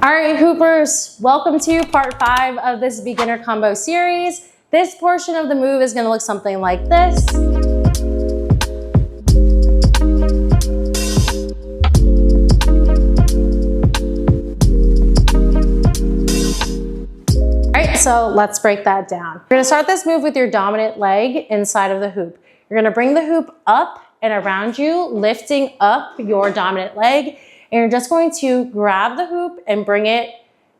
All right, Hoopers, welcome to part 5 of this beginner combo series. This portion of the move is going to look something like this. All right, so let's break that down. You're going to start this move with your dominant leg inside of the hoop. You're going to bring the hoop up and around you, lifting up your dominant leg. And you're just going to grab the hoop and bring it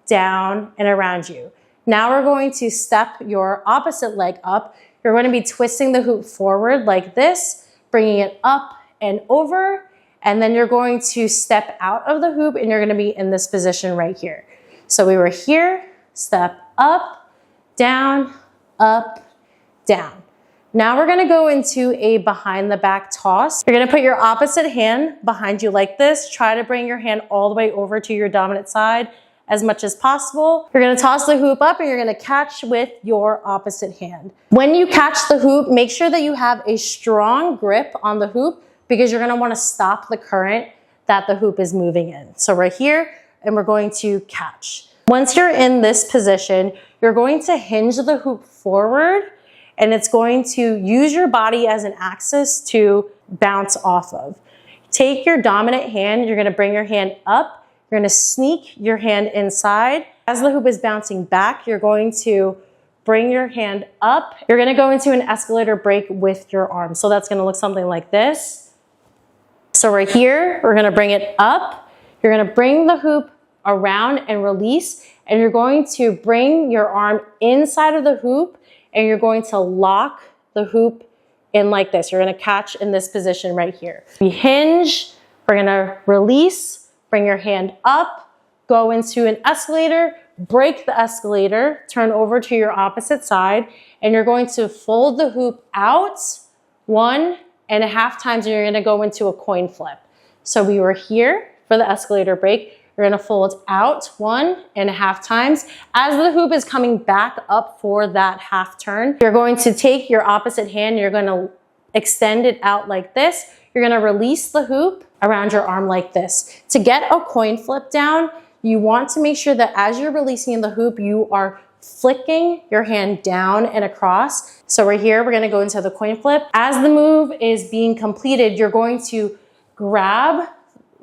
down and around you. Now we're going to step your opposite leg up. You're going to be twisting the hoop forward like this, bringing it up and over. And then you're going to step out of the hoop and you're going to be in this position right here. So we were here, step up, down, down. Now we're gonna go into a behind the back toss. You're gonna put your opposite hand behind you like this. Try to bring your hand all the way over to your dominant side as much as possible. You're gonna toss the hoop up and you're gonna catch with your opposite hand. When you catch the hoop, make sure that you have a strong grip on the hoop because you're gonna wanna stop the current that the hoop is moving in. So we're here and we're going to catch. Once you're in this position, you're going to hinge the hoop forward and it's going to use your body as an axis to bounce off of. Take your dominant hand, you're gonna bring your hand up, you're gonna sneak your hand inside. As the hoop is bouncing back, you're going to bring your hand up. You're gonna go into an escalator break with your arm. So that's gonna look something like this. So right here, we're gonna bring it up. You're gonna bring the hoop around and release, and you're going to bring your arm inside of the hoop and you're going to lock the hoop in like this. You're gonna catch in this position right here. We hinge, we're gonna release, bring your hand up, go into an escalator, break the escalator, turn over to your opposite side, and you're going to fold the hoop out 1.5 times, and you're gonna go into a coin flip. So we were here for the escalator break. You're gonna fold out 1.5 times. As the hoop is coming back up for that half turn, you're going to take your opposite hand, you're gonna extend it out like this. You're gonna release the hoop around your arm like this. To get a coin flip down, you want to make sure that as you're releasing the hoop, you are flicking your hand down and across. So right here, we're gonna go into the coin flip. As the move is being completed, you're going to grab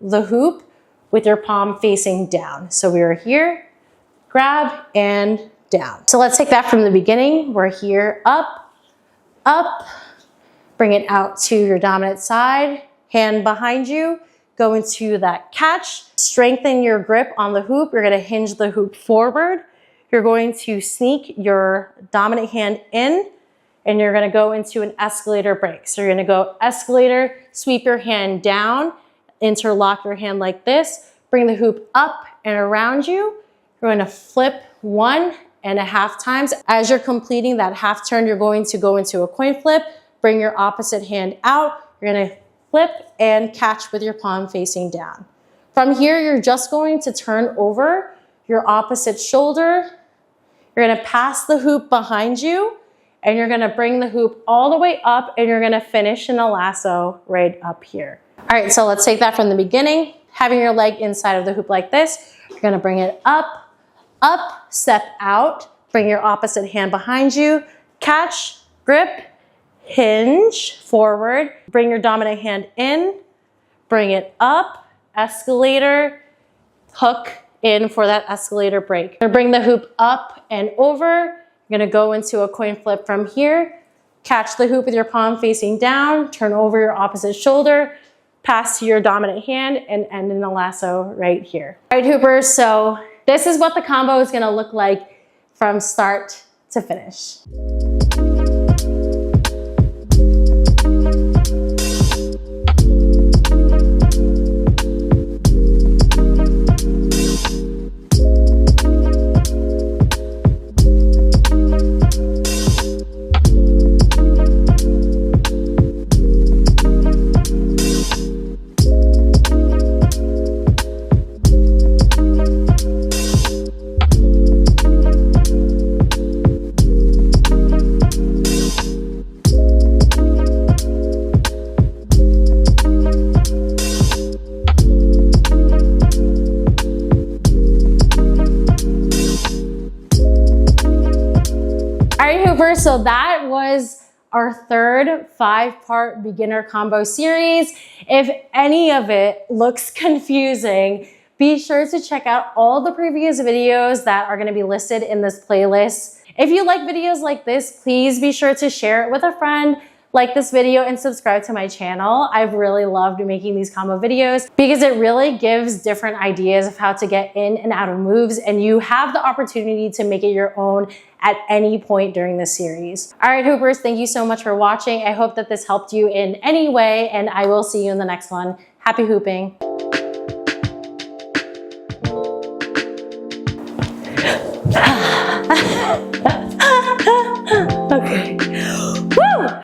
the hoop with your palm facing down. So we are here, grab, and down. So let's take that from the beginning. We're here, up, bring it out to your dominant side, hand behind you, go into that catch, strengthen your grip on the hoop. You're gonna hinge the hoop forward. You're going to sneak your dominant hand in, and you're gonna go into an escalator break. So you're gonna go escalator, sweep your hand down, interlock your hand like this, bring the hoop up and around you. You're going to flip 1.5 times. As you're completing that half turn, you're going to go into a coin flip, bring your opposite hand out. You're going to flip and catch with your palm facing down. From here, you're just going to turn over your opposite shoulder. You're going to pass the hoop behind you, and you're going to bring the hoop all the way up, and you're going to finish in a lasso right up here. All right, so let's take that from the beginning. Having your leg inside of the hoop like this, you're gonna bring it up, step out, bring your opposite hand behind you, catch, grip, hinge, forward, bring your dominant hand in, bring it up, escalator, hook in for that escalator break. You're gonna bring the hoop up and over. You're gonna go into a coin flip from here, catch the hoop with your palm facing down, turn over your opposite shoulder, pass to your dominant hand, and end in a lasso right here. All right, Hoopers, so this is what the combo is gonna look like from start to finish. right, Hoopers, so that was our third 5-part beginner combo series. If any of it looks confusing, be sure to check out all the previous videos that are gonna be listed in this playlist. If you like videos like this, please be sure to share it with a friend, like this video, and subscribe to my channel. I've really loved making these combo videos because it really gives different ideas of how to get in and out of moves, and you have the opportunity to make it your own at any point during this series. All right, Hoopers, thank you so much for watching. I hope that this helped you in any way, and I will see you in the next one. Happy hooping.